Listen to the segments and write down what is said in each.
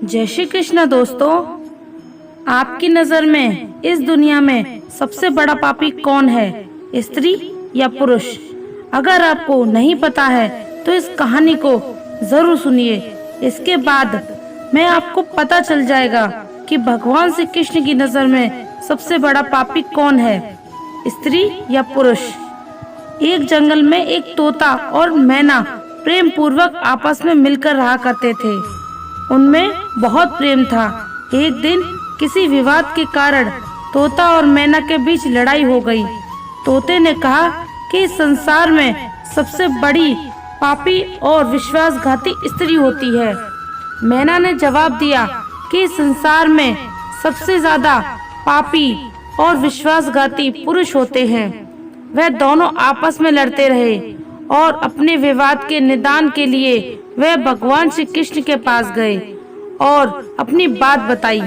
जय श्री कृष्ण दोस्तों। आपकी नजर में इस दुनिया में सबसे बड़ा पापी कौन है, स्त्री या पुरुष? अगर आपको नहीं पता है तो इस कहानी को जरूर सुनिए। इसके बाद में आपको पता चल जाएगा कि भगवान श्री कृष्ण की नजर में सबसे बड़ा पापी कौन है, स्त्री या पुरुष। एक जंगल में एक तोता और मैना प्रेम पूर्वक आपस में मिलकर रहा करते थे। उनमें बहुत प्रेम था। एक दिन किसी विवाद के कारण तोता और मैना के बीच लड़ाई हो गई। तोते ने कहा कि इस संसार में सबसे बड़ी पापी और विश्वासघाती स्त्री होती है। मैना ने जवाब दिया कि इस संसार में सबसे ज्यादा पापी और विश्वासघाती पुरुष होते हैं। वह दोनों आपस में लड़ते रहे और अपने विवाद के निदान के लिए वह भगवान श्री कृष्ण के पास गए और अपनी बात बताई।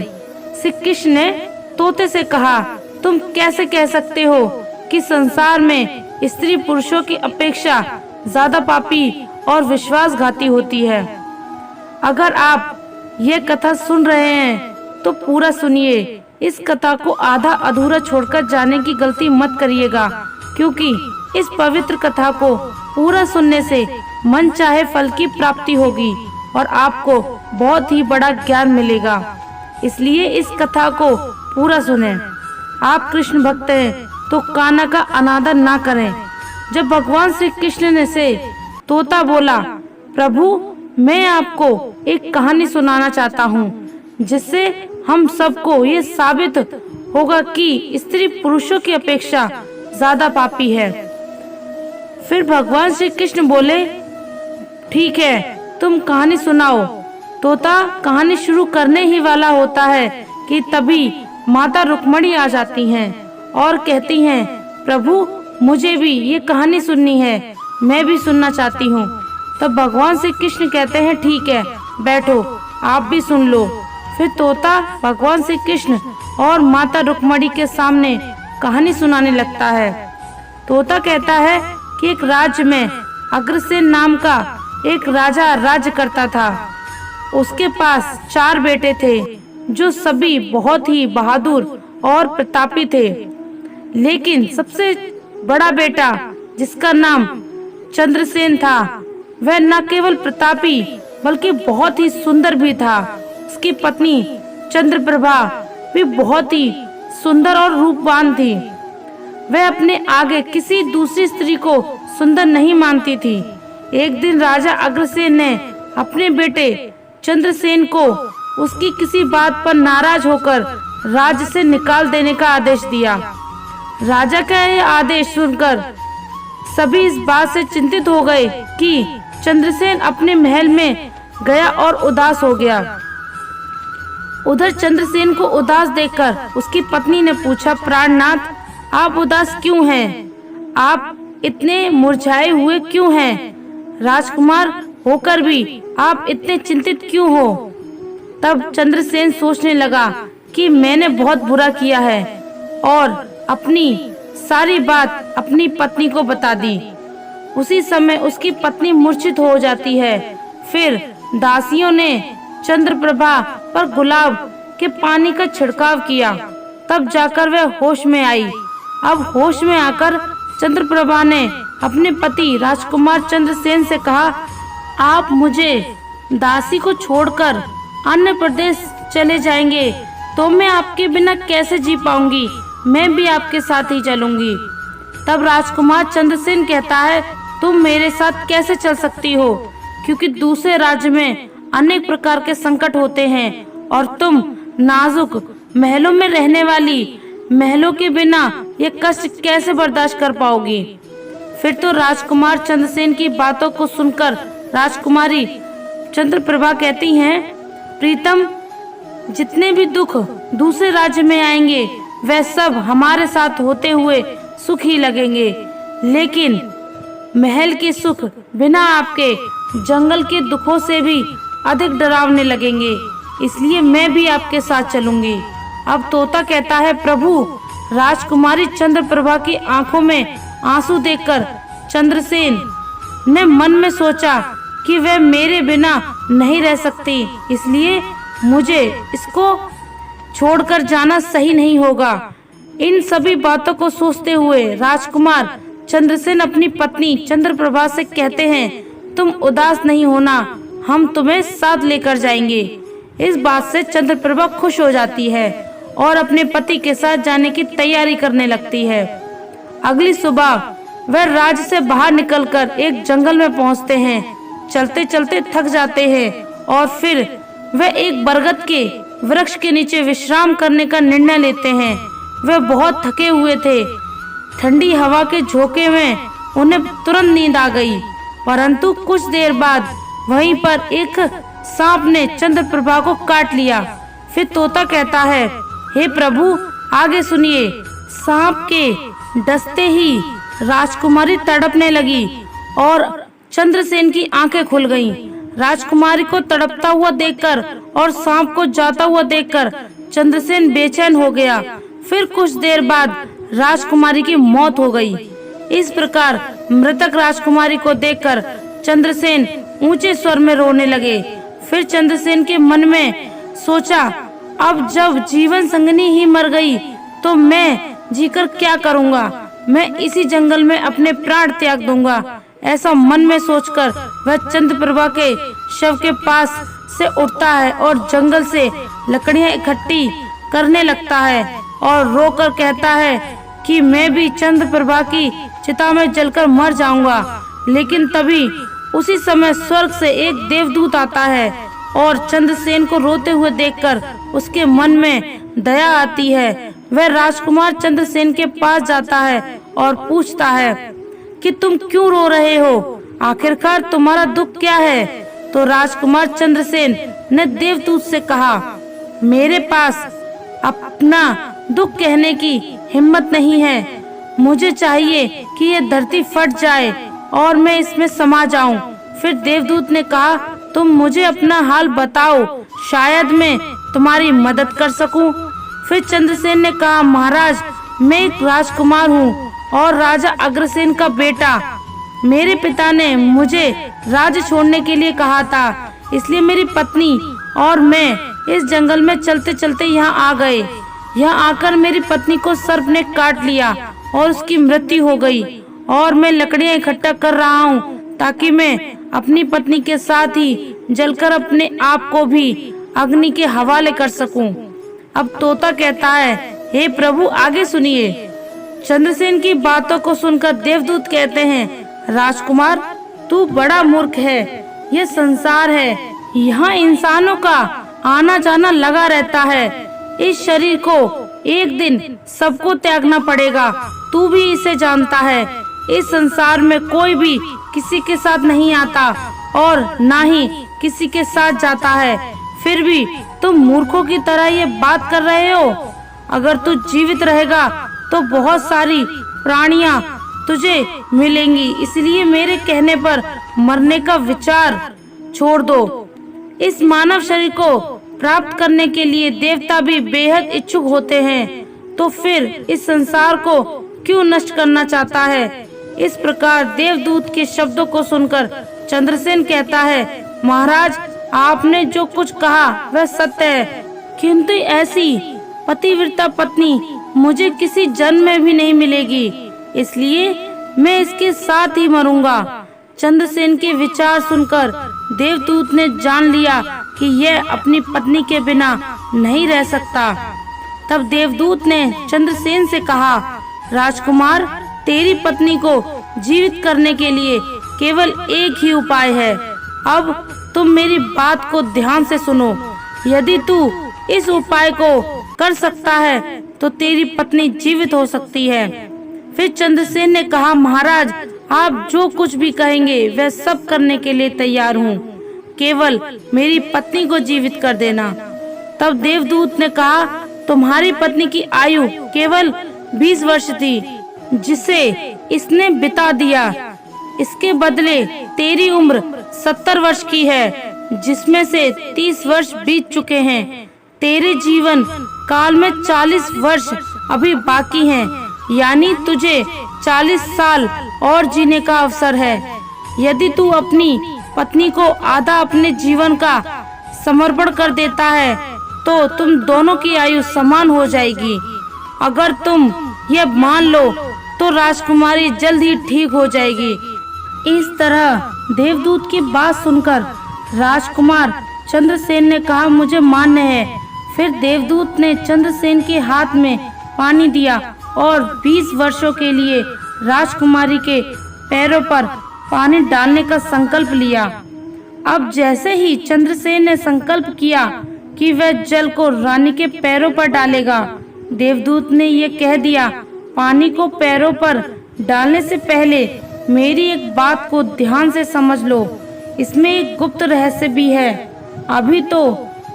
श्री कृष्ण ने तोते से कहा, तुम कैसे कह सकते हो कि संसार में स्त्री पुरुषों की अपेक्षा ज्यादा पापी और विश्वासघाती होती है? अगर आप ये कथा सुन रहे हैं तो पूरा सुनिए। इस कथा को आधा अधूरा छोड़कर जाने की गलती मत करिएगा, क्योंकि इस पवित्र कथा को पूरा सुनने से मन चाहे फल की प्राप्ति होगी और आपको बहुत ही बड़ा ज्ञान मिलेगा। इसलिए इस कथा को पूरा सुने। आप कृष्ण भक्त हैं तो कान्हा का अनादर ना करें। जब भगवान श्री कृष्ण ने से तोता बोला, प्रभु मैं आपको एक कहानी सुनाना चाहता हूँ जिससे हम सबको ये साबित होगा कि स्त्री पुरुषों की अपेक्षा ज्यादा पापी है। फिर भगवान श्री कृष्ण बोले, ठीक है, तुम कहानी सुनाओ। तोता कहानी शुरू करने ही वाला होता है कि तभी माता रुक्मणी आ जाती हैं और कहती हैं, प्रभु मुझे भी ये कहानी सुननी है, मैं भी सुनना चाहती हूँ। तब भगवान श्री कृष्ण कहते हैं, ठीक है, बैठो, आप भी सुन लो। फिर तोता भगवान श्री कृष्ण और माता रुक्मणी के सामने कहानी सुनाने लगता है। तोता कहता है कि एक राज्य में अग्रसेन नाम का एक राजा राज्य करता था। उसके पास 4 बेटे थे जो सभी बहुत ही बहादुर और प्रतापी थे। लेकिन सबसे बड़ा बेटा, जिसका नाम चंद्रसेन था, वह न केवल प्रतापी बल्कि बहुत ही सुंदर भी था। उसकी पत्नी चंद्रप्रभा भी बहुत ही सुंदर और रूपवान थी। वह अपने आगे किसी दूसरी स्त्री को सुंदर नहीं मानती थी। एक दिन राजा अग्रसेन ने अपने बेटे चंद्रसेन को उसकी किसी बात पर नाराज होकर राज्य से निकाल देने का आदेश दिया। राजा का यह आदेश सुनकर सभी इस बात से चिंतित हो गए कि चंद्रसेन अपने महल में गया और उदास हो गया। उधर चंद्रसेन को उदास देखकर उसकी पत्नी ने पूछा, प्राणनाथ आप उदास क्यों हैं? आप इतने मुरझाए हुए क्यों हैं? राजकुमार होकर भी आप इतने चिंतित क्यों हो? तब चंद्रसेन सोचने लगा कि मैंने बहुत बुरा किया है और अपनी सारी बात अपनी पत्नी को बता दी। उसी समय उसकी पत्नी मूर्छित हो जाती है। फिर दासियों ने चंद्रप्रभा पर गुलाब के पानी का छिड़काव किया, तब जाकर वह होश में आई। अब होश में आकर चंद्रप्रभा ने अपने पति राजकुमार चंद्रसेन से कहा, आप मुझे दासी को छोड़कर अन्य प्रदेश चले जाएंगे तो मैं आपके बिना कैसे जी पाऊंगी? मैं भी आपके साथ ही चलूंगी। तब राजकुमार चंद्रसेन कहता है, तुम मेरे साथ कैसे चल सकती हो, क्योंकि दूसरे राज्य में अनेक प्रकार के संकट होते हैं और तुम नाजुक महलों में रहने वाली, महलों के बिना ये कष्ट कैसे बर्दाश्त कर पाओगी? फिर तो राजकुमार चंद्रसेन की बातों को सुनकर राजकुमारी चंद्रप्रभा कहती हैं, प्रीतम जितने भी दुख दूसरे राज्य में आएंगे वह सब हमारे साथ होते हुए सुख ही लगेंगे, लेकिन महल के सुख बिना आपके जंगल के दुखों से भी अधिक डरावने लगेंगे, इसलिए मैं भी आपके साथ चलूंगी। अब तोता कहता है, प्रभु राजकुमारी चंद्रप्रभा की आंखों में आंसू देखकर चंद्रसेन ने मन में सोचा कि वह मेरे बिना नहीं रह सकती, इसलिए मुझे इसको छोड़कर जाना सही नहीं होगा। इन सभी बातों को सोचते हुए राजकुमार चंद्रसेन अपनी पत्नी चंद्रप्रभा से कहते हैं, तुम उदास नहीं होना, हम तुम्हें साथ लेकर जाएंगे। इस बात से चंद्रप्रभा खुश हो जाती है और अपने पति के साथ जाने की तैयारी करने लगती है। अगली सुबह वह राज्य से बाहर निकलकर एक जंगल में पहुंचते हैं। चलते चलते थक जाते हैं और फिर वह एक बरगद के वृक्ष के नीचे विश्राम करने का निर्णय लेते हैं। वे बहुत थके हुए थे। ठंडी हवा के झोंके में उन्हें तुरंत नींद आ गई, परंतु कुछ देर बाद वहीं पर एक सांप ने चंद्रप्रभा को काट लिया। फिर तोता कहता है, हे प्रभु आगे सुनिए। सांप के डसते ही राजकुमारी तड़पने लगी और चंद्रसेन की आंखें खुल गईं। राजकुमारी को तड़पता हुआ देखकर और सांप को जाता हुआ देखकर चंद्रसेन बेचैन हो गया। फिर कुछ देर बाद राजकुमारी की मौत हो गई। इस प्रकार मृतक राजकुमारी को देखकर चंद्रसेन ऊंचे स्वर में रोने लगे। फिर चंद्रसेन के मन में सोचा, अब जब जीवन संगनी ही मर गई तो मैं जीकर क्या करूंगा, मैं इसी जंगल में अपने प्राण त्याग दूंगा। ऐसा मन में सोचकर वह चंद्रप्रभा के शव के पास से उठता है और जंगल से लकड़ियां इकट्ठी करने लगता है और रोकर कहता है कि मैं भी चंद्रप्रभा की चिता में जलकर मर जाऊंगा। लेकिन तभी उसी समय स्वर्ग से एक देवदूत आता है और चंद्रसेन को रोते हुए देखकर उसके मन में दया आती है। वह राजकुमार चंद्रसेन के पास जाता है और पूछता है कि तुम क्यों रो रहे हो, आखिरकार तुम्हारा दुख क्या है। तो राजकुमार चंद्रसेन ने देवदूत से कहा, मेरे पास अपना दुख कहने की हिम्मत नहीं है। मुझे चाहिए कि ये धरती फट जाए और मैं इसमें समा जाऊं। फिर देवदूत ने कहा, तुम मुझे अपना हाल बताओ, शायद मैं तुम्हारी मदद कर सकूं। फिर चंद्रसेन ने कहा, महाराज मैं एक राजकुमार हूँ और राजा अग्रसेन का बेटा। मेरे पिता ने मुझे राज्य छोड़ने के लिए कहा था, इसलिए मेरी पत्नी और मैं इस जंगल में चलते चलते यहाँ आ गए। यहाँ आकर मेरी पत्नी को सर्प ने काट लिया और उसकी मृत्यु हो गई और मैं लकड़ियाँ इकट्ठा कर रहा हूँ ताकि मैं अपनी पत्नी के साथ ही जलकर अपने आप को भी अग्नि के हवाले कर सकूं। अब तोता कहता है, हे प्रभु आगे सुनिए। चंद्रसेन की बातों को सुनकर देवदूत कहते हैं, राजकुमार तू बड़ा मूर्ख है। यह संसार है, यहाँ इंसानों का आना जाना लगा रहता है। इस शरीर को एक दिन सबको त्यागना पड़ेगा, तू भी इसे जानता है। इस संसार में कोई भी किसी के साथ नहीं आता और ना ही किसी के साथ जाता है, फिर भी तुम मूर्खों की तरह ये बात कर रहे हो। अगर तू जीवित रहेगा तो बहुत सारी प्राणियां तुझे मिलेंगी, इसलिए मेरे कहने पर मरने का विचार छोड़ दो। इस मानव शरीर को प्राप्त करने के लिए देवता भी बेहद इच्छुक होते हैं, तो फिर इस संसार को क्यों नष्ट करना चाहता है। इस प्रकार देवदूत के शब्दों को सुनकर चंद्रसेन कहता है, महाराज आपने जो कुछ कहा वह सत्य है, किंतु ऐसी पतिव्रता पत्नी मुझे किसी जन्म में भी नहीं मिलेगी, इसलिए मैं इसके साथ ही मरूंगा। चंद्रसेन के विचार सुनकर देवदूत ने जान लिया कि यह अपनी पत्नी के बिना नहीं रह सकता। तब देवदूत ने चंद्रसेन से कहा, राजकुमार तेरी पत्नी को जीवित करने के लिए केवल एक ही उपाय है। अब तुम मेरी बात को ध्यान से सुनो। यदि तू इस उपाय को कर सकता है तो तेरी पत्नी जीवित हो सकती है। फिर चंद्रसेन ने कहा, महाराज आप जो कुछ भी कहेंगे वह सब करने के लिए तैयार हूँ, केवल मेरी पत्नी को जीवित कर देना। तब देवदूत ने कहा, तुम्हारी पत्नी की आयु केवल 20 वर्ष थी, जिसे इसने बिता दिया। इसके बदले तेरी उम्र 70 वर्ष की है, जिसमें से 30 वर्ष बीत चुके हैं। तेरे जीवन काल में 40 वर्ष अभी बाकी हैं, यानी तुझे 40 साल और जीने का अवसर है। यदि तू अपनी पत्नी को आधा अपने जीवन का समर्पण कर देता है तो तुम दोनों की आयु समान हो जाएगी। अगर तुम ये मान लो तो राजकुमारी जल्द ही ठीक हो जाएगी। इस तरह देवदूत की बात सुनकर राजकुमार चंद्रसेन ने कहा, मुझे मान्य है। फिर देवदूत ने चंद्रसेन के हाथ में पानी दिया और 20 वर्षों के लिए राजकुमारी के पैरों पर पानी डालने का संकल्प लिया। अब जैसे ही चंद्रसेन ने संकल्प किया कि वह जल को रानी के पैरों पर डालेगा, देवदूत ने ये कह दिया, पानी को पैरों पर डालने से पहले मेरी एक बात को ध्यान से समझ लो। इसमें एक गुप्त रहस्य भी है। अभी तो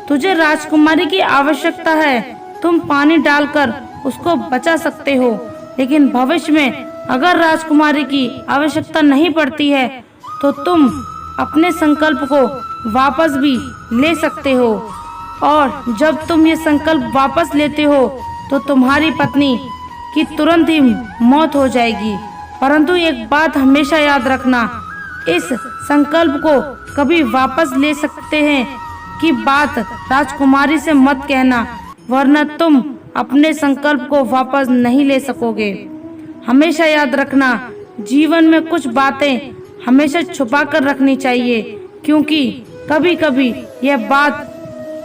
तुझे राजकुमारी की आवश्यकता है, तुम पानी डालकर उसको बचा सकते हो, लेकिन भविष्य में अगर राजकुमारी की आवश्यकता नहीं पड़ती है तो तुम अपने संकल्प को वापस भी ले सकते हो। और जब तुम ये संकल्प वापस लेते हो तो तुम्हारी पत्नी की तुरंत ही मौत हो जाएगी। परंतु एक बात हमेशा याद रखना, इस संकल्प को कभी वापस ले सकते हैं कि बात राजकुमारी से मत कहना, वरना तुम अपने संकल्प को वापस नहीं ले सकोगे। हमेशा याद रखना, जीवन में कुछ बातें हमेशा छुपा कर रखनी चाहिए, क्योंकि कभी कभी यह बात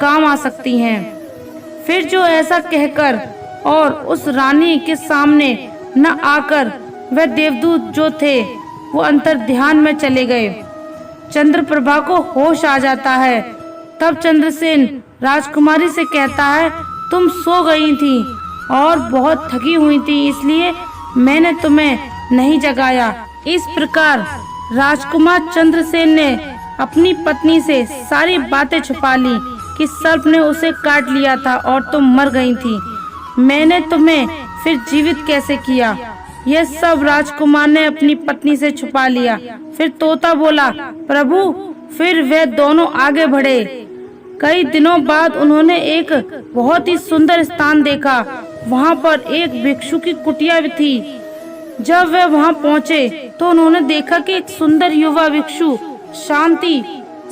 काम आ सकती हैं। फिर जो ऐसा कहकर और उस रानी के सामने न आकर वह देवदूत जो थे वो अंतर ध्यान में चले गए। चंद्रप्रभा को होश आ जाता है। तब चंद्रसेन राजकुमारी से कहता है, तुम सो गई थी और बहुत थकी हुई थी, इसलिए मैंने तुम्हें नहीं जगाया। इस प्रकार राजकुमार चंद्रसेन ने अपनी पत्नी से सारी बातें छुपा ली कि सर्प ने उसे काट लिया था और तुम मर गई थी। मैंने तुम्हें फिर जीवित कैसे किया, यह सब राजकुमार ने अपनी पत्नी से छुपा लिया। फिर तोता बोला, प्रभु। फिर वे दोनों आगे बढ़े। कई दिनों बाद उन्होंने एक बहुत ही सुंदर स्थान देखा। वहाँ पर एक भिक्षु की कुटिया थी। जब वे वहाँ पहुँचे तो उन्होंने देखा कि एक सुंदर युवा भिक्षु शांति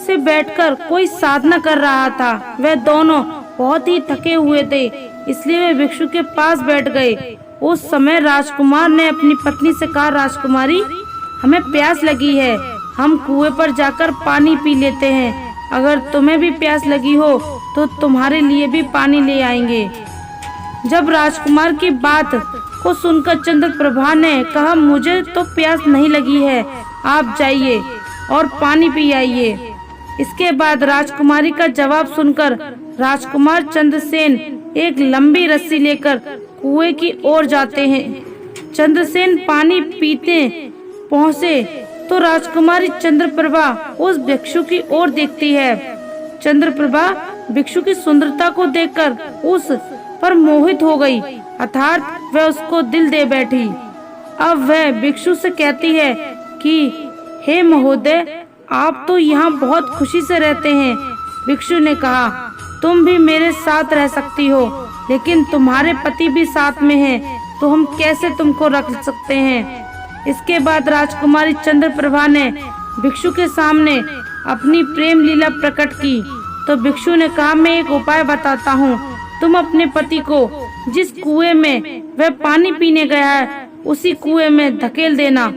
से बैठकर कोई साधना कर रहा था। वे दोनों बहुत ही थके हुए थे, इसलिए वे भिक्षु के पास बैठ गए। उस समय राजकुमार ने अपनी पत्नी से कहा, राजकुमारी, हमें प्यास लगी है, हम कुएं पर जाकर पानी पी लेते हैं। अगर तुम्हें भी प्यास लगी हो तो तुम्हारे लिए भी पानी ले आएंगे। जब राजकुमार की बात को सुनकर चंद्रप्रभा ने कहा, मुझे तो प्यास नहीं लगी है, आप जाइए और पानी पी आइए। इसके बाद राजकुमारी का जवाब सुनकर राजकुमार चंद्रसेन एक लंबी रस्सी लेकर कुएं की ओर जाते हैं। चंद्रसेन पानी पीते पहुँचे तो राजकुमारी चंद्रप्रभा उस भिक्षु की ओर देखती है। चंद्रप्रभा भिक्षु की सुंदरता को देखकर उस पर मोहित हो गई, अर्थात वह उसको दिल दे बैठी। अब वह भिक्षु से कहती है कि हे महोदय, आप तो यहाँ बहुत खुशी से रहते हैं। भिक्षु ने कहा, तुम भी मेरे साथ रह सकती हो, लेकिन तुम्हारे पति भी साथ में हैं, तो हम कैसे तुमको रख सकते हैं। इसके बाद राजकुमारी चंद्रप्रभा ने भिक्षु के सामने अपनी प्रेम लीला प्रकट की। तो भिक्षु ने कहा, मैं एक उपाय बताता हूँ, तुम अपने पति को जिस कुएं में वह पानी पीने गया है उसी कुएं में धकेल देना,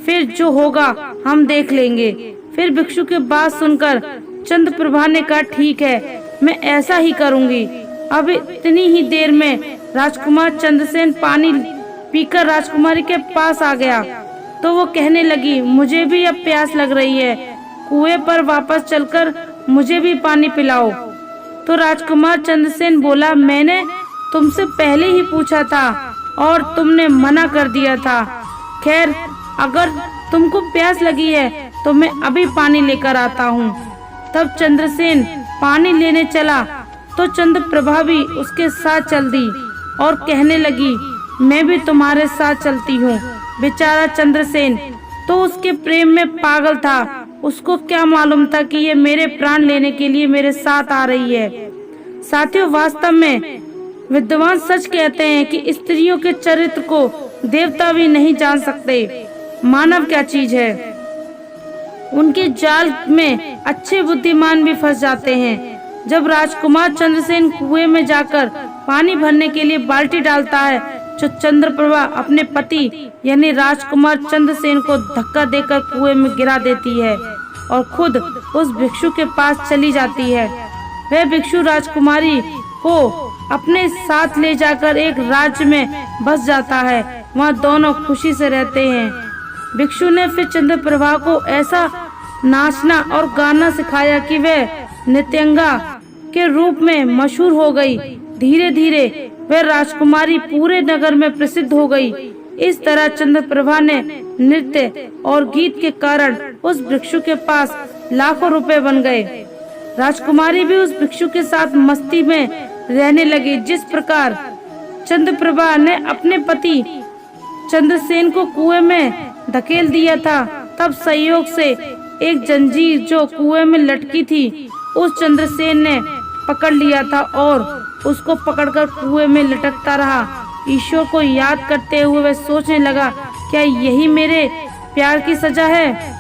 फिर जो होगा हम देख लेंगे। फिर भिक्षु की बात सुनकर चंद्रप्रभा ने कहा, ठीक है, मैं ऐसा ही करूँगी। अब इतनी ही देर में राजकुमार चंद्रसेन पानी पीकर राजकुमारी के पास आ गया। तो वो कहने लगी, मुझे भी अब प्यास लग रही है, कुएं पर वापस चलकर मुझे भी पानी पिलाओ। तो राजकुमार चंद्रसेन बोला, मैंने तुमसे पहले ही पूछा था और तुमने मना कर दिया था। खैर, अगर तुमको प्यास लगी है तो मैं अभी पानी लेकर आता हूँ। तब चंद्रसेन पानी लेने चला तो चंद्रप्रभा भी उसके साथ चल दी और कहने लगी, मैं भी तुम्हारे साथ चलती हूँ। बेचारा चंद्रसेन तो उसके प्रेम में पागल था, उसको क्या मालूम था कि ये मेरे प्राण लेने के लिए मेरे साथ आ रही है। साथियों, वास्तव में विद्वान सच कहते हैं कि स्त्रियों के चरित्र को देवता भी नहीं जान सकते। मानव क्या चीज है, उनके जाल में अच्छे बुद्धिमान भी फंस जाते हैं। जब राजकुमार चंद्रसेन कुएं में जाकर पानी भरने के लिए बाल्टी डालता है, जो चंद्रप्रभा अपने पति यानी राजकुमार चंद्रसेन को धक्का देकर कुएं में गिरा देती है और खुद उस भिक्षु के पास चली जाती है। वह भिक्षु राजकुमारी को अपने साथ ले जाकर एक राज्य में बस जाता है। वहाँ दोनों खुशी से रहते हैं। भिक्षु ने फिर चंद्रप्रभा को ऐसा नाचना और गाना सिखाया कि वह नृत्यंगा के रूप में मशहूर हो गई। धीरे धीरे वह राजकुमारी पूरे नगर में प्रसिद्ध हो गई। इस तरह चंद्रप्रभा ने नृत्य और गीत के कारण उस भिक्षु के पास लाखों रुपए बन गए। राजकुमारी भी उस भिक्षु के साथ मस्ती में रहने लगी। जिस प्रकार चंद्रप्रभा ने अपने पति चंद्रसेन को कुएं में धकेल दिया था, तब संयोग से एक जंजीर जो कुएं में लटकी थी उस चंद्रसेन ने पकड़ लिया था और उसको पकड़कर कुएं में लटकता रहा। ईश्वर को याद करते हुए वह सोचने लगा, क्या यही मेरे प्यार की सजा है।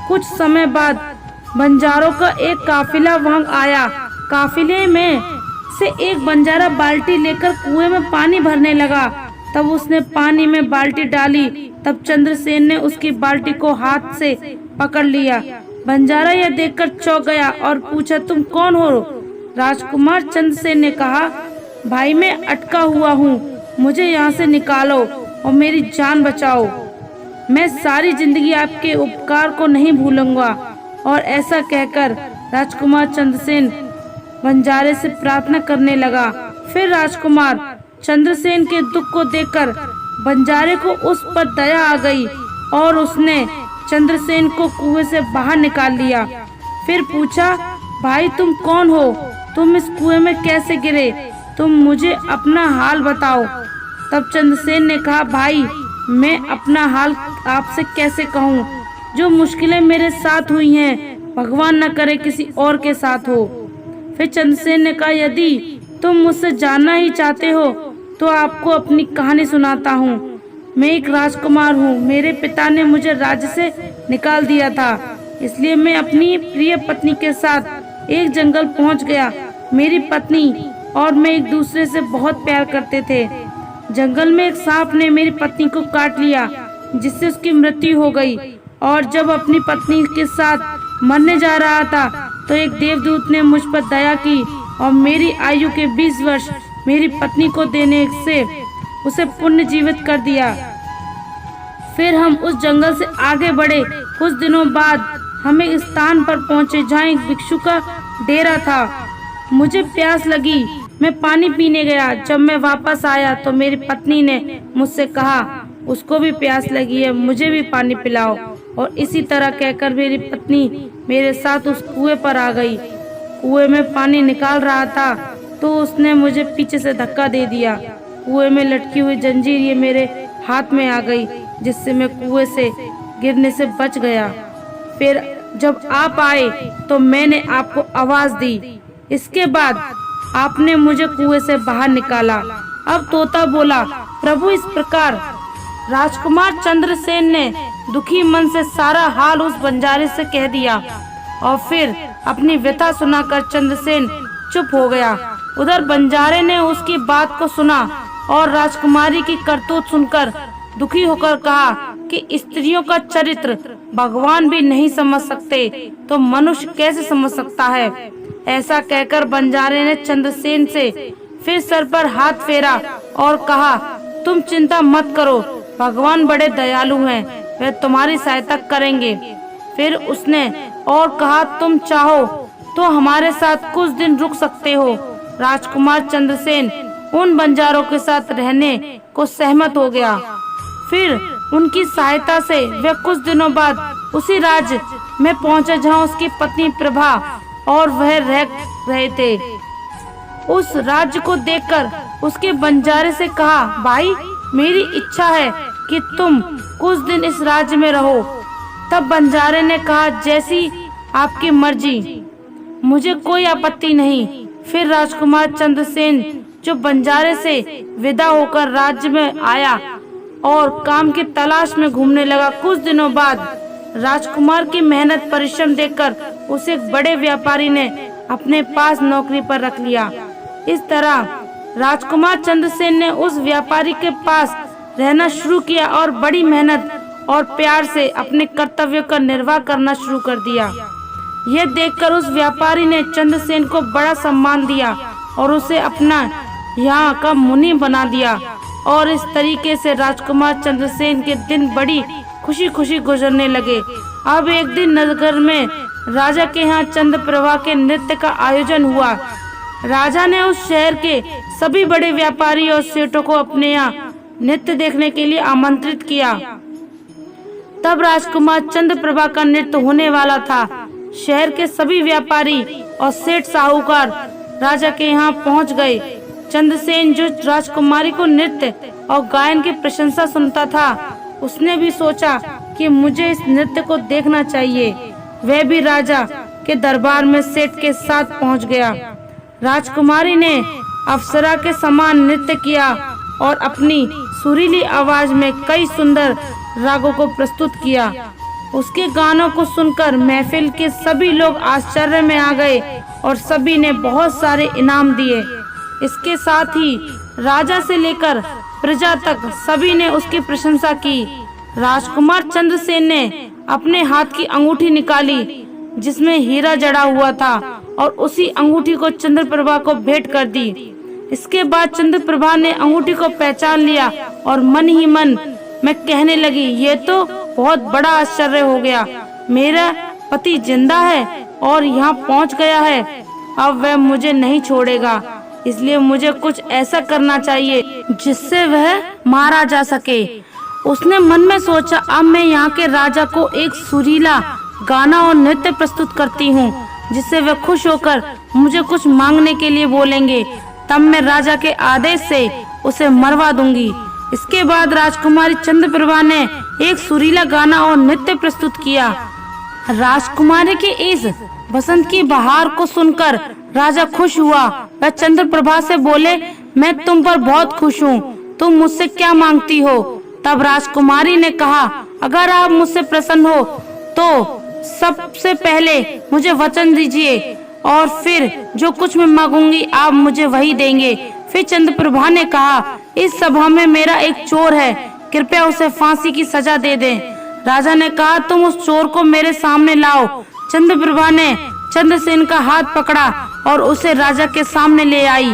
कुछ समय बाद बंजारों का एक काफिला वहां आया। काफिले में से एक बंजारा बाल्टी लेकर कुएं में पानी भरने लगा। तब उसने पानी में बाल्टी डाली। तब चंद्रसेन ने उसकी बाल्टी को हाथ से पकड़ लिया। बंजारा यह देखकर चौंक गया और पूछा, तुम कौन हो। राजकुमार चंद्रसेन ने कहा, भाई मैं अटका हुआ हूँ, मुझे यहाँ से निकालो और मेरी जान बचाओ। मैं सारी जिंदगी आपके उपकार को नहीं भूलूंगा। और ऐसा कहकर राजकुमार चंद्रसेन बंजारे से प्रार्थना करने लगा। फिर राजकुमार चंद्रसेन के दुख को देखकर बंजारे को उस पर दया आ गई और उसने चंद्रसेन को कुएं से बाहर निकाल लिया। फिर पूछा, भाई तुम कौन हो, तुम इस कुएं में कैसे गिरे, तुम मुझे अपना हाल बताओ। तब चंद्रसेन ने कहा, भाई मैं अपना हाल आपसे कैसे कहूँ। जो मुश्किलें मेरे साथ हुई हैं, भगवान न करे किसी और के साथ हो। फिर चंद्रसेन ने कहा, यदि तुम मुझसे जानना ही चाहते हो तो आपको अपनी कहानी सुनाता हूँ। मैं एक राजकुमार हूँ। मेरे पिता ने मुझे राज्य से निकाल दिया था, इसलिए मैं अपनी प्रिय पत्नी के साथ एक जंगल पहुँच गया। मेरी पत्नी और मैं एक दूसरे से बहुत प्यार करते थे। जंगल में एक सांप ने मेरी पत्नी को काट लिया, जिससे उसकी मृत्यु हो गई। और जब अपनी पत्नी के साथ मरने जा रहा था तो एक देवदूत ने मुझ पर दया की और मेरी आयु के 20 वर्ष मेरी पत्नी को देने से उसे पुण्य जीवित कर दिया। फिर हम उस जंगल से आगे बढ़े। कुछ दिनों बाद हम एक स्थान पर पहुंचे जहाँ एक भिक्षु का डेरा था। मुझे प्यास लगी, मैं पानी पीने गया। जब मैं वापस आया तो मेरी पत्नी ने मुझसे कहा, उसको भी प्यास लगी है, मुझे भी पानी पिलाओ। और इसी तरह कहकर मेरी पत्नी मेरे साथ उस कुएं पर आ गई। कुएं में पानी निकाल रहा था तो उसने मुझे पीछे से धक्का दे दिया। कुएं में लटकी हुई जंजीर ये मेरे हाथ में आ गई, जिससे मैं कुएं से गिरने से बच गया। फिर जब आप आए तो मैंने आपको आवाज दी। इसके बाद आपने मुझे कुएं से बाहर निकाला। अब तोता बोला, प्रभु इस प्रकार राजकुमार चंद्रसेन ने दुखी मन से सारा हाल उस बंजारे से कह दिया और फिर अपनी व्यथा सुनाकर चंद्रसेन चुप हो गया। उधर बंजारे ने उसकी बात को सुना और राजकुमारी की करतूत सुनकर दुखी होकर कहा कि स्त्रियों का चरित्र भगवान भी नहीं समझ सकते तो मनुष्य कैसे समझ सकता है। ऐसा कहकर बंजारे ने चंद्रसेन से फिर सर पर हाथ फेरा और कहा, तुम चिंता मत करो, भगवान बड़े दयालु हैं, वे तुम्हारी सहायता करेंगे। फिर उसने और कहा, तुम चाहो तो हमारे साथ कुछ दिन रुक सकते हो। राजकुमार चंद्रसेन उन बंजारों के साथ रहने को सहमत हो गया। फिर उनकी सहायता से वे कुछ दिनों बाद उसी राज्य में पहुंचे जहां उसकी पत्नी प्रभा और वह रह रहे थे। उस राज्य को देखकर उसके बंजारे से कहा, भाई मेरी इच्छा है कि तुम कुछ दिन इस राज्य में रहो। तब बंजारे ने कहा, जैसी आपकी मर्जी, मुझे कोई आपत्ति नहीं। फिर राजकुमार चंद्रसेन जो बंजारे से विदा होकर राज्य में आया और काम की तलाश में घूमने लगा। कुछ दिनों बाद राजकुमार की मेहनत परिश्रम देखकर उसे एक बड़े व्यापारी ने अपने पास नौकरी पर रख लिया। इस तरह राजकुमार चंद्रसेन ने उस व्यापारी के पास रहना शुरू किया और बड़ी मेहनत और प्यार से अपने कर्तव्यों का निर्वाह करना शुरू कर दिया। यह देखकर उस व्यापारी ने चंद्रसेन को बड़ा सम्मान दिया और उसे अपना यहाँ का मुनि बना दिया। और इस तरीके से राजकुमार चंद्रसेन के दिन बड़ी खुशी खुशी गुजरने लगे। अब एक दिन नगर में राजा के यहाँ चंद्रप्रभा के नृत्य का आयोजन हुआ। राजा ने उस शहर के सभी बड़े व्यापारी और सेठों को अपने यहाँ नृत्य देखने के लिए आमंत्रित किया। तब राजकुमार चंद्रप्रभा का नृत्य होने वाला था। शहर के सभी व्यापारी और सेठ साहूकार राजा के यहाँ पहुँच गए। चंद्रसेन जो राजकुमारी को नृत्य और गायन की प्रशंसा सुनता था, उसने भी सोचा कि मुझे इस नृत्य को देखना चाहिए। वह भी राजा के दरबार में सेठ के साथ पहुंच गया। राजकुमारी ने अप्सरा के समान नृत्य किया और अपनी सुरीली आवाज में कई सुंदर रागों को प्रस्तुत किया। उसके गानों को सुनकर महफिल के सभी लोग आश्चर्य में आ गए और सभी ने बहुत सारे इनाम दिए। इसके साथ ही राजा से लेकर प्रजा तक सभी ने उसकी प्रशंसा की। राजकुमार चंद्रसेन ने अपने हाथ की अंगूठी निकाली जिसमें हीरा जड़ा हुआ था और उसी अंगूठी को चंद्रप्रभा को भेंट कर दी। इसके बाद चंद्रप्रभा ने अंगूठी को पहचान लिया और मन ही मन में कहने लगी, ये तो बहुत बड़ा आश्चर्य हो गया। मेरा पति जिंदा है और यहाँ पहुँच गया है। अब वह मुझे नहीं छोड़ेगा, इसलिए मुझे कुछ ऐसा करना चाहिए जिससे वह मारा जा सके। उसने मन में सोचा, अब मैं यहाँ के राजा को एक सुरीला गाना और नृत्य प्रस्तुत करती हूँ जिससे वे खुश होकर मुझे कुछ मांगने के लिए बोलेंगे। तब मैं राजा के आदेश से उसे मरवा दूंगी। इसके बाद राजकुमारी चंद्रप्रभा ने एक सुरीला गाना और नृत्य प्रस्तुत किया। राजकुमारी के इस बसंत की बहार को सुनकर राजा खुश हुआ। वह चंद्रप्रभा से बोले, मैं तुम पर बहुत खुश हूँ, तुम मुझसे क्या मांगती हो? तब राजकुमारी ने कहा, अगर आप मुझसे प्रसन्न हो तो सबसे पहले मुझे वचन दीजिए और फिर जो कुछ मैं मांगूंगी आप मुझे वही देंगे। फिर चंद्रप्रभा ने कहा, इस सभा में मेरा एक चोर है, कृपया उसे फांसी की सजा दे दें। राजा ने कहा, तुम उस चोर को मेरे सामने लाओ। चंद्रप्रभा ने चंद्रसेन का हाथ पकड़ा और उसे राजा के सामने ले आई।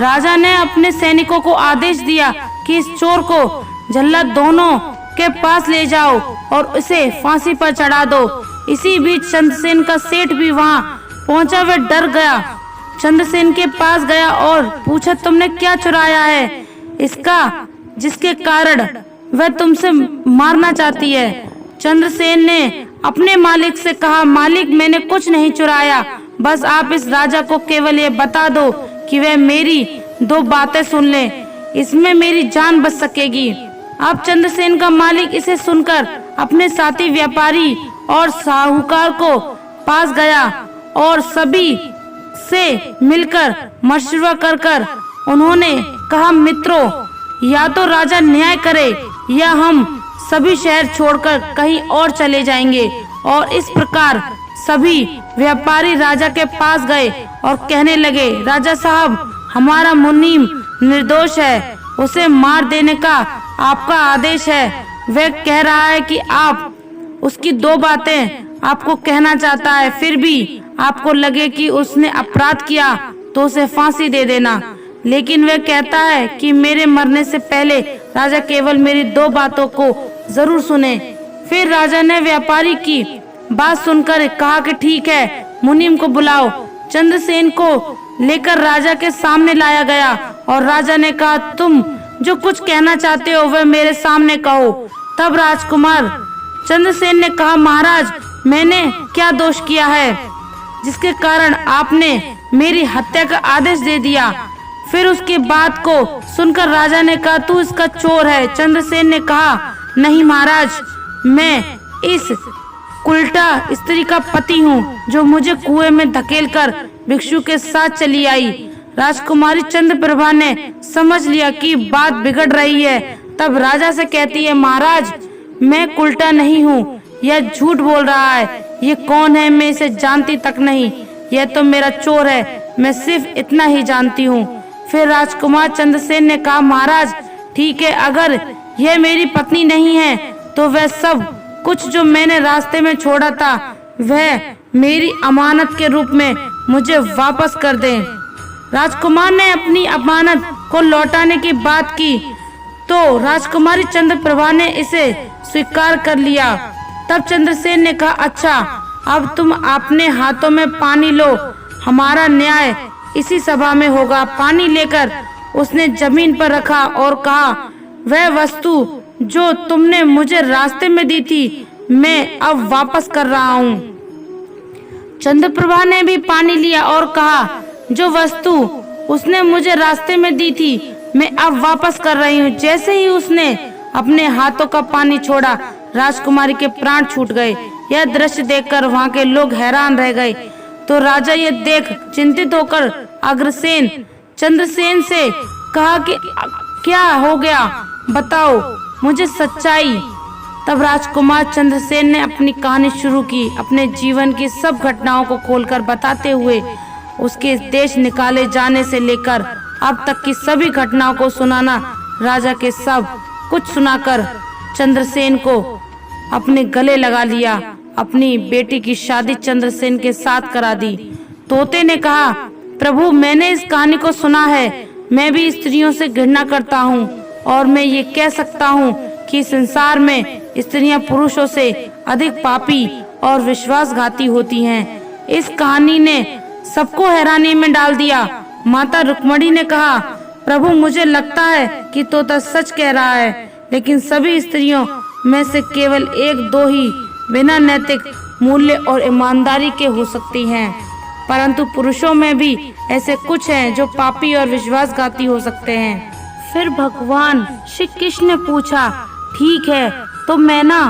राजा ने अपने सैनिकों को आदेश दिया कि इस चोर को जल्लाद दोनों के पास ले जाओ और उसे फांसी पर चढ़ा दो। इसी बीच चंद्रसेन का सेठ भी वहाँ पहुँचा। वह डर गया, चंद्रसेन के पास गया और पूछा, तुमने क्या चुराया है इसका जिसके कारण वह तुमसे मारना चाहती है? चंद्रसेन ने अपने मालिक से कहा, मालिक मैंने कुछ नहीं चुराया, बस आप इस राजा को केवल ये बता दो कि वह मेरी दो बातें सुन ले, इसमें मेरी जान बच सकेगी। अब चंद्रसेन का मालिक इसे सुनकर अपने साथी व्यापारी और साहूकार को पास गया और सभी से मिलकर मशवरा कर उन्होंने कहा, मित्रों, या तो राजा न्याय करे या हम सभी शहर छोड़कर कहीं और चले जाएंगे। और इस प्रकार सभी व्यापारी राजा के पास गए और कहने लगे, राजा साहब, हमारा मुनीम निर्दोष है, उसे मार देने का आपका आदेश है। वह कह रहा है कि आप उसकी दो बातें आपको कहना चाहता है, फिर भी आपको लगे कि उसने अपराध किया तो उसे फांसी दे देना। लेकिन वह कहता है कि मेरे मरने से पहले राजा केवल मेरी दो बातों को जरूर सुने। फिर राजा ने व्यापारी की बात सुनकर कहा कि ठीक है, मुनीम को बुलाओ। चंद्रसेन को लेकर राजा के सामने लाया गया और राजा ने कहा, तुम जो कुछ कहना चाहते हो वह मेरे सामने कहो। तब राजकुमार चंद्रसेन ने कहा, महाराज, मैंने क्या दोष किया है जिसके कारण आपने मेरी हत्या का आदेश दे दिया? फिर उसकी बात को सुनकर राजा ने कहा, तू इसका चोर है। चंद्रसेन ने कहा, नहीं महाराज, मैं इस उल्टा स्त्री का पति हूँ जो मुझे कुएं में धकेलकर भिक्षु के साथ चली आई। राजकुमारी चंद्रप्रभा ने समझ लिया कि बात बिगड़ रही है। तब राजा से कहती है, महाराज, मैं उल्टा नहीं हूँ, यह झूठ बोल रहा है। ये कौन है, मैं इसे जानती तक नहीं। यह तो मेरा चोर है, मैं सिर्फ इतना ही जानती हूँ। फिर राजकुमार चंद्रसेन ने कहा, महाराज ठीक है, अगर यह मेरी पत्नी नहीं है तो वह सब कुछ जो मैंने रास्ते में छोड़ा था वह मेरी अमानत के रूप में मुझे वापस कर दें। राजकुमार ने अपनी अमानत को लौटाने की बात की तो राजकुमारी चंद्रप्रभा ने इसे स्वीकार कर लिया। तब चंद्रसेन ने कहा, अच्छा अब तुम अपने हाथों में पानी लो, हमारा न्याय इसी सभा में होगा। पानी लेकर उसने जमीन पर रखा और कहा, वह वस्तु जो तुमने मुझे रास्ते में दी थी मैं अब वापस कर रहा हूँ। चंद्रप्रभा ने भी पानी लिया और कहा, जो वस्तु उसने मुझे रास्ते में दी थी मैं अब वापस कर रही हूँ। जैसे ही उसने अपने हाथों का पानी छोड़ा, राजकुमारी के प्राण छूट गए। यह दृश्य देखकर वहाँ के लोग हैरान रह गए। तो राजा ये देख चिंतित होकर अग्रसेन चंद्रसेन से कहा कि क्या हो गया, बताओ मुझे सच्चाई। तब राजकुमार चंद्रसेन ने अपनी कहानी शुरू की, अपने जीवन की सब घटनाओं को खोलकर बताते हुए उसके देश निकाले जाने से लेकर अब तक की सभी घटनाओं को सुनाना। राजा के सब कुछ सुनाकर चंद्रसेन को अपने गले लगा लिया। अपनी बेटी की शादी चंद्रसेन के साथ करा दी। तोते ने कहा, प्रभु मैंने इस कहानी को सुना है, मैं भी स्त्रियों से घृणा करता हूँ और मैं ये कह सकता हूँ कि संसार में स्त्रियां पुरुषों से अधिक पापी और विश्वासघाती होती हैं। इस कहानी ने सबको हैरानी में डाल दिया। माता रुक्मणी ने कहा, प्रभु मुझे लगता है कि तोता सच कह रहा है, लेकिन सभी स्त्रियों में से केवल एक दो ही बिना नैतिक मूल्य और ईमानदारी के हो सकती हैं, परंतु पुरुषों में भी ऐसे कुछ हैं जो पापी और विश्वासघाती हो सकते हैं। फिर भगवान श्री कृष्ण ने पूछा, ठीक है तो मैना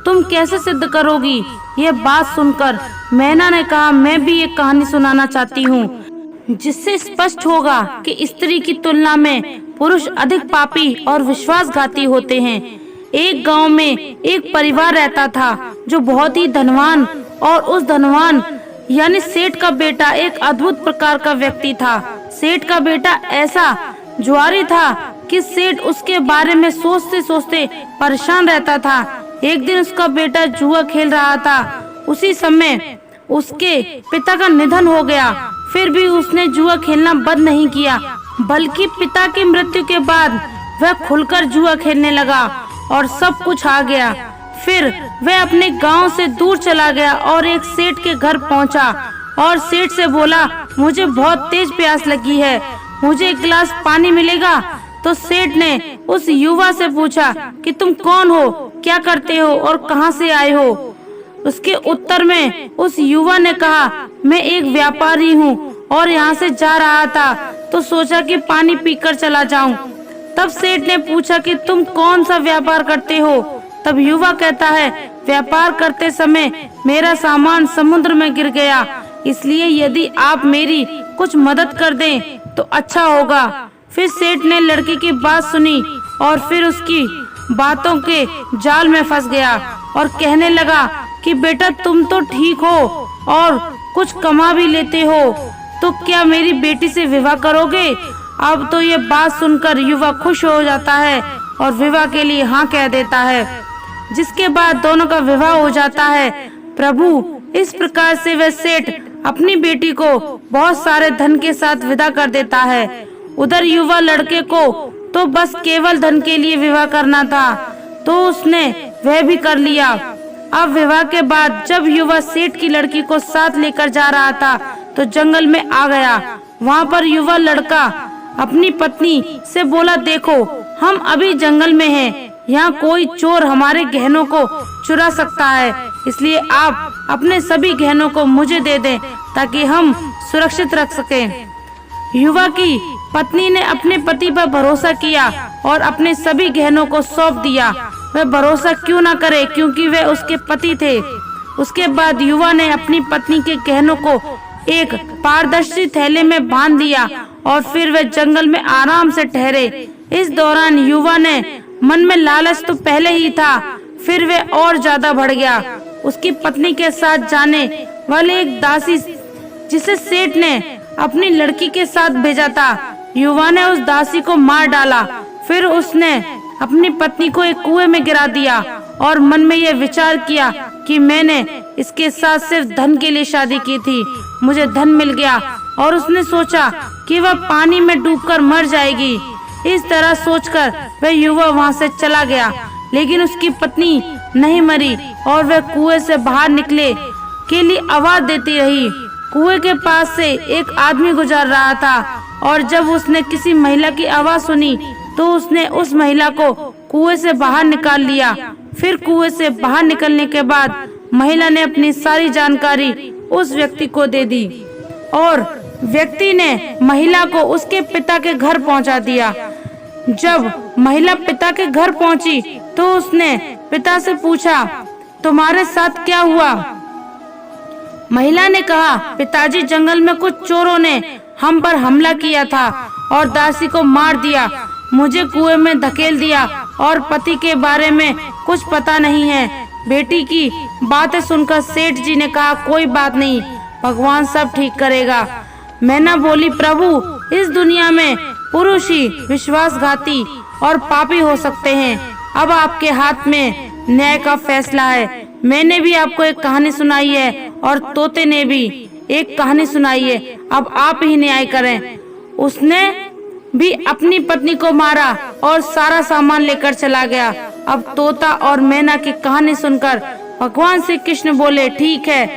तुम कैसे सिद्ध करोगी? यह बात सुनकर मैना ने कहा, मैं भी एक कहानी सुनाना चाहती हूँ जिससे स्पष्ट होगा कि स्त्री की तुलना में पुरुष अधिक पापी और विश्वासघाती होते हैं। एक गांव में एक परिवार रहता था जो बहुत ही धनवान, और उस धनवान यानी सेठ का बेटा एक अद्भुत प्रकार का व्यक्ति था। सेठ का बेटा ऐसा जुआरी था कि सेठ उसके बारे में सोचते सोचते परेशान रहता था। एक दिन उसका बेटा जुआ खेल रहा था, उसी समय उसके पिता का निधन हो गया। फिर भी उसने जुआ खेलना बंद नहीं किया, बल्कि पिता की मृत्यु के बाद वह खुलकर जुआ खेलने लगा और सब कुछ आ गया। फिर वह अपने गांव से दूर चला गया और एक सेठ के घर पहुंचा और सेठ से बोला, मुझे बहुत तेज प्यास लगी है, मुझे एक गिलास पानी मिलेगा? तो सेठ ने उस युवा से पूछा कि तुम कौन हो, क्या करते हो और कहां से आए हो? उसके उत्तर में उस युवा ने कहा, मैं एक व्यापारी हूँ और यहाँ से जा रहा था तो सोचा कि पानी पीकर चला जाऊं। तब सेठ ने पूछा कि तुम कौन सा व्यापार करते हो? तब युवा कहता है, व्यापार करते समय मेरा सामान समुद्र में गिर गया, इसलिए यदि आप मेरी कुछ मदद कर दें तो अच्छा होगा। फिर सेठ ने लड़के की बात सुनी और फिर उसकी बातों के जाल में फंस गया और कहने लगा कि बेटा तुम तो ठीक हो और कुछ कमा भी लेते हो, तो क्या मेरी बेटी से विवाह करोगे? अब तो ये बात सुनकर युवा खुश हो जाता है और विवाह के लिए हाँ कह देता है, जिसके बाद दोनों का विवाह हो जाता है। प्रभु इस प्रकार से वह सेठ अपनी बेटी को बहुत सारे धन के साथ विदा कर देता है। उधर युवा लड़के को तो बस केवल धन के लिए विवाह करना था, तो उसने वह भी कर लिया। अब विवाह के बाद जब युवा सेठ की लड़की को साथ लेकर जा रहा था तो जंगल में आ गया। वहाँ पर युवा लड़का अपनी पत्नी से बोला, देखो हम अभी जंगल में हैं, यहाँ कोई चोर हमारे गहनों को चुरा सकता है, इसलिए आप अपने सभी गहनों को मुझे दे दें ताकि हम सुरक्षित रख सकें। युवा की पत्नी ने अपने पति पर भरोसा किया और अपने सभी गहनों को सौंप दिया। वह भरोसा क्यों ना करे, क्योंकि वे उसके पति थे। उसके बाद युवा ने अपनी पत्नी के गहनों को एक पारदर्शी थैले में बांध दिया और फिर वे जंगल में आराम से ठहरे। इस दौरान युवा ने मन में लालच तो पहले ही था, फिर वे और ज्यादा बढ़ गया। उसकी पत्नी के साथ जाने वाले एक दासी जिसे सेठ ने अपनी लड़की के साथ भेजा था। युवा ने उस दासी को मार डाला। फिर उसने अपनी पत्नी को एक कुएं में गिरा दिया और मन में यह विचार किया कि मैंने इसके साथ सिर्फ धन के लिए शादी की थी, मुझे धन मिल गया। और उसने सोचा कि वह पानी में डूबकर मर जाएगी। इस तरह सोचकर वह युवा वहां से चला गया, लेकिन उसकी पत्नी नहीं मरी और वह कुएं से बाहर निकले के लिए आवाज देती रही। कुएं के पास से एक आदमी गुजर रहा था और जब उसने किसी महिला की आवाज सुनी तो उसने उस महिला को कुएं से बाहर निकाल लिया। फिर कुएं से बाहर निकलने के बाद महिला ने अपनी सारी जानकारी उस व्यक्ति को दे दी और व्यक्ति ने महिला को उसके पिता के घर पहुंचा दिया। जब महिला पिता के घर पहुंची तो उसने पिता से पूछा, तुम्हारे साथ क्या हुआ? महिला ने कहा, पिताजी, जंगल में कुछ चोरों ने हम पर हमला किया था और दासी को मार दिया, मुझे कुएं में धकेल दिया और पति के बारे में कुछ पता नहीं है। बेटी की बातें सुनकर सेठ जी ने कहा, कोई बात नहीं, भगवान सब ठीक करेगा। मैना बोली, प्रभु, इस दुनिया में पुरुष ही विश्वासघाती और पापी हो सकते हैं। अब आपके हाथ में न्याय का फैसला है। मैंने भी आपको एक कहानी सुनाई है और तोते ने भी एक कहानी सुनाई है, अब आप ही न्याय करें। उसने भी अपनी पत्नी को मारा और सारा सामान लेकर चला गया। अब तोता और मैना की कहानी सुनकर भगवान श्री कृष्ण बोले, ठीक है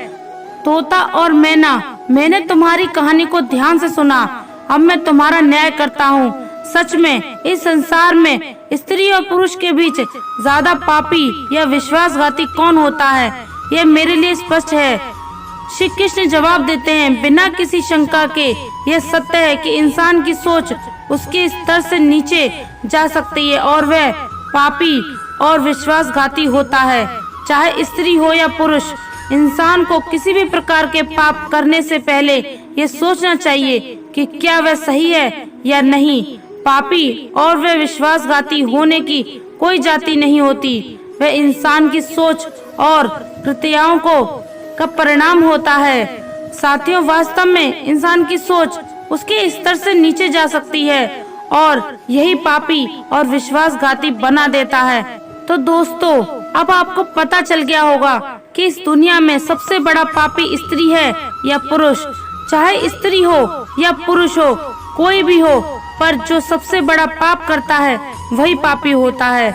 तोता और मैना, मैंने तुम्हारी कहानी को ध्यान से सुना, अब मैं तुम्हारा न्याय करता हूँ। सच में इस संसार में स्त्री और पुरुष के बीच ज्यादा पापी या विश्वासघाती कौन होता है, यह मेरे लिए स्पष्ट है। श्री कृष्ण जवाब देते हैं, बिना किसी शंका के यह सत्य है कि इंसान की सोच उसके स्तर से नीचे जा सकती है और वह पापी और विश्वासघाती होता है। चाहे स्त्री हो या पुरुष, इंसान को किसी भी प्रकार के पाप करने से पहले ये सोचना चाहिए कि क्या वह सही है या नहीं। पापी और वह विश्वासघाती होने की कोई जाति नहीं होती, वह इंसान की सोच और कृत्यों का परिणाम होता है। साथियों, वास्तव में इंसान की सोच उसके स्तर से नीचे जा सकती है और यही पापी और विश्वासघाती बना देता है। तो दोस्तों, अब आपको पता चल गया होगा कि इस दुनिया में सबसे बड़ा पापी स्त्री है या पुरुष। चाहे स्त्री हो या पुरुष हो, कोई भी हो, पर जो सबसे बड़ा पाप करता है वही पापी होता है।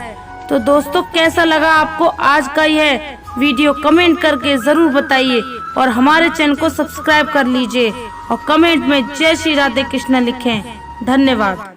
तो दोस्तों, कैसा लगा आपको आज का यह वीडियो? कमेंट करके जरूर बताइए और हमारे चैनल को सब्सक्राइब कर लीजिए और कमेंट में जय श्री राधे कृष्ण लिखें। धन्यवाद।